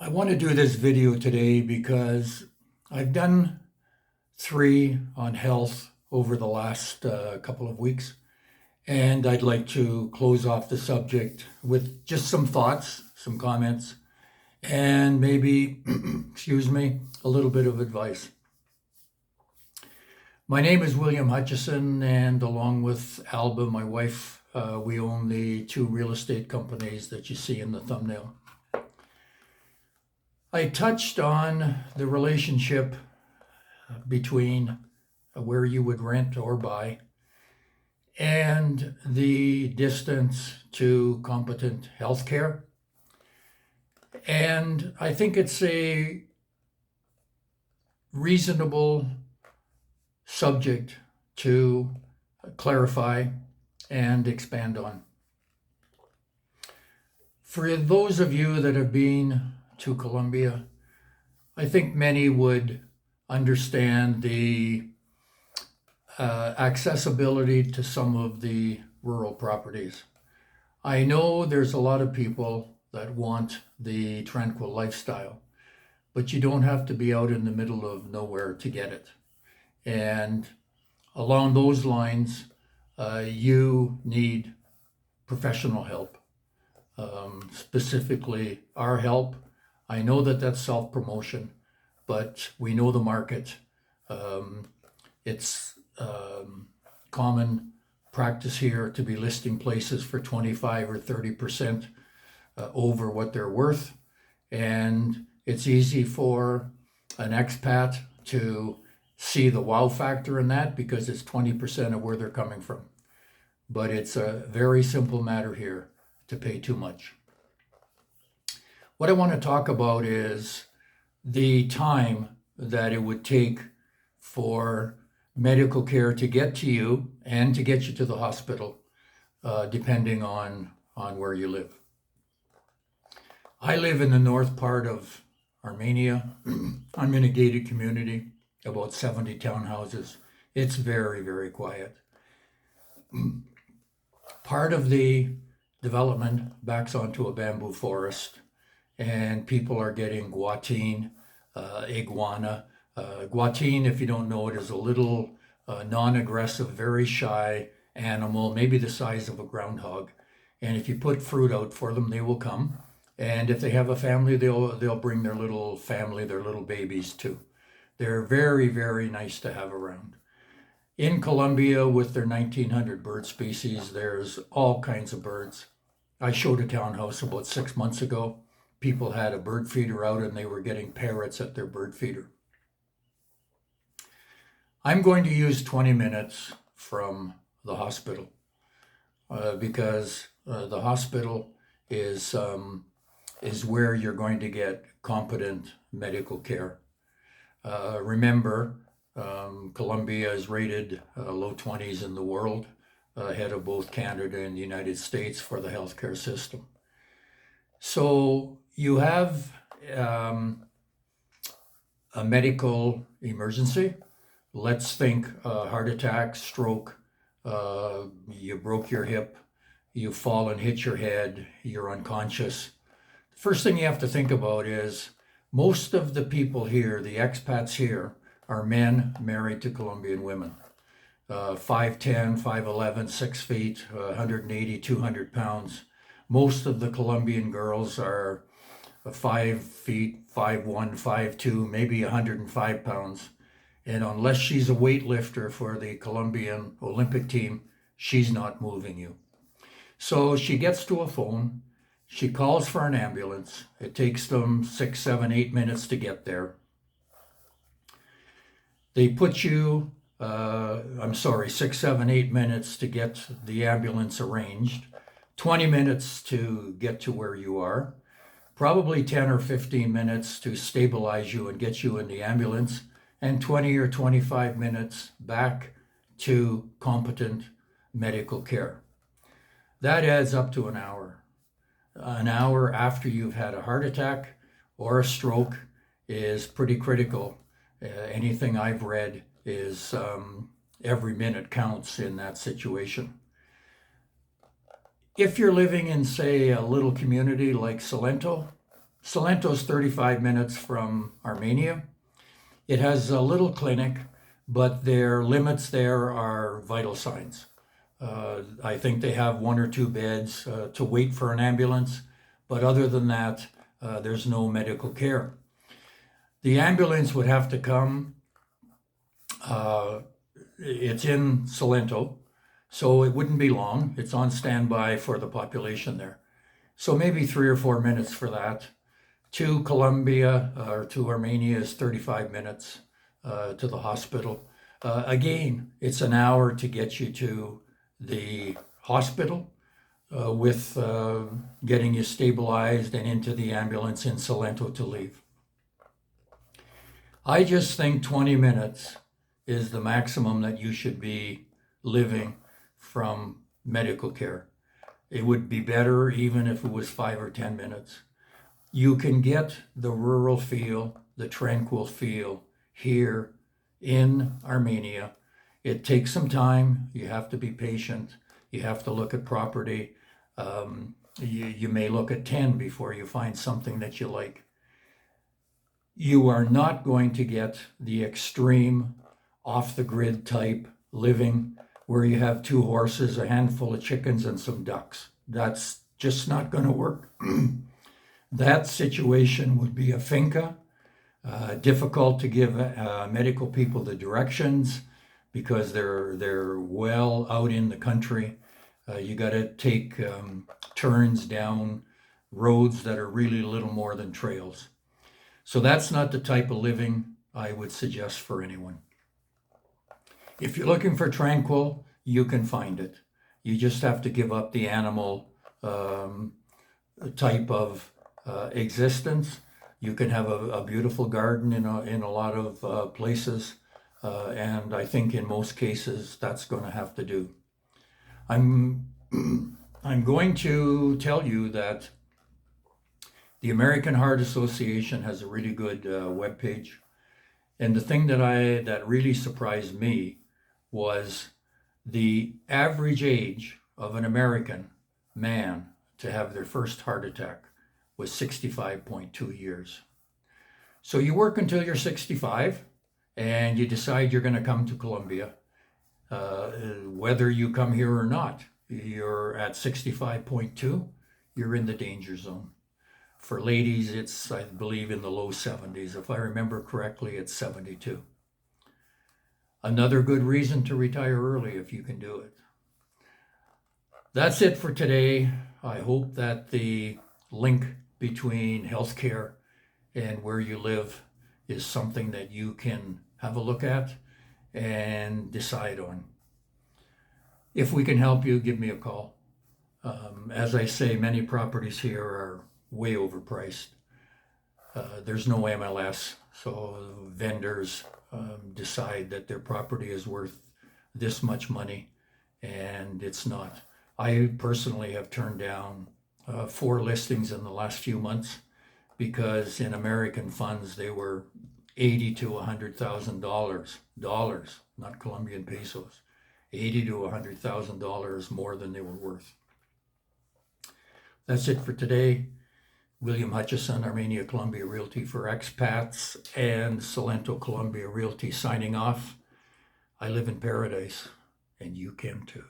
I want to do this video today because I've done 3 on health over the last couple of weeks, and I'd like to close off the subject with just some thoughts, some comments, and maybe, excuse me, a little bit of advice. My name is William Hutchison, and along with Alba, my wife, we own the 2 real estate companies that you see in the thumbnail. I touched on the relationship between where you would rent or buy and the distance to competent healthcare. And I think it's a reasonable subject to clarify and expand on. For those of you that have been to Colombia, I think many would understand the accessibility to some of the rural properties. I know there's a lot of people that want the tranquil lifestyle, but you don't have to be out in the middle of nowhere to get it. And along those lines, you need professional help, specifically our help. I know that that's self-promotion, but we know the market. It's common practice here to be listing places for 25 or 30% over what they're worth. And it's easy for an expat to see the wow factor in that because it's 20% of where they're coming from. But it's a very simple matter here to pay too much. What I want to talk about is the time that it would take for medical care to get to you and to get you to the hospital, depending on where you live. I live in the north part of Armenia. I'm in a gated community, about 70 townhouses. It's very, very quiet. Part of the development backs onto a bamboo forest, and people are getting guatine, iguana. Guatine, if you don't know it, is a little non-aggressive, very shy animal, maybe the size of a groundhog. And if you put fruit out for them, they will come. And if they have a family, they'll bring their little family, their little babies too. They're very, very nice to have around. In Colombia, with their 1,900 bird species, there's all kinds of birds. I showed a townhouse about 6 months ago. People had a bird feeder out and they were getting parrots at their bird feeder. I'm going to use 20 minutes from the hospital because the hospital is where you're going to get competent medical care. Remember, Colombia is rated low 20s in the world, ahead of both Canada and the United States for the healthcare system. So you have a medical emergency. Let's think heart attack, stroke, you broke your hip, you fall and hit your head, you're unconscious. The first thing you have to think about is most of the people here, the expats here, are men married to Colombian women. 5'10", 5'11", 6 feet, 180, 200 pounds. Most of the Colombian girls are 5 feet, 5'1", 5'2", maybe 105 pounds. And unless she's a weightlifter for the Colombian Olympic team, she's not moving you. So she gets to a phone, she calls for an ambulance. It takes them 6, 7, 8 minutes to get there. They put you, 6, 7, 8 minutes to get the ambulance arranged, 20 minutes to get to where you are, probably 10 or 15 minutes to stabilize you and get you in the ambulance, and 20 or 25 minutes back to competent medical care. That adds up to an hour. An hour after you've had a heart attack or a stroke is pretty critical. Anything I've read is every minute counts in that situation. If you're living in, say, a little community like Salento, Salento's 35 minutes from Armenia. It has a little clinic, but their limits there are vital signs. I think they have 1 or 2 beds to wait for an ambulance, but other than that, there's no medical care. The ambulance would have to come. It's in Salento, so it wouldn't be long. It's on standby for the population there. So maybe 3 or 4 minutes for that. To Colombia or to Armenia is 35 minutes to the hospital. Again, it's an hour to get you to the hospital with getting you stabilized and into the ambulance in Salento to leave. I just think 20 minutes is the maximum that you should be living from medical care. It would be better even if it was 5 or 10 minutes. You can get the rural feel, the tranquil feel here in Armenia. It takes some time. You have to be patient. You have to look at property. You may look at 10 before you find something that you like. You are not going to get the extreme off-the-grid type living where you have 2 horses, a handful of chickens, and some ducks. That's just not going to work. That situation would be a finca. Difficult to give medical people the directions because they're well out in the country. You got to take turns down roads that are really little more than trails. So that's not the type of living I would suggest for anyone. If you're looking for tranquil, you can find it. You just have to give up the animal type of existence. You can have a beautiful garden in a lot of places, and I think in most cases that's going to have to do. I'm going to tell you that the American Heart Association has a really good webpage, and the thing that really surprised me was the average age of an American man to have their first heart attack was 65.2 years. So you work until you're 65 and you decide you're going to come to Colombia. Whether you come here or not, you're at 65.2, you're in the danger zone. For ladies, it's, I believe, in the low 70s. If I remember correctly, it's 72. Another good reason to retire early if you can do it. That's it for today. I hope that the link between healthcare and where you live is something that you can have a look at and decide on. If we can help you, give me a call. As I say, many properties here are way overpriced. There's no MLS, so vendors decide that their property is worth this much money, and it's not. I personally have turned down 4 listings in the last few months because in American funds they were $80,000 to $100,000, not Colombian pesos, $80,000 to $100,000 more than they were worth. That's it for today. William Hutchison, Armenia Colombia Realty for Expats, and Salento Colombia Realty signing off. I live in paradise, and you can too.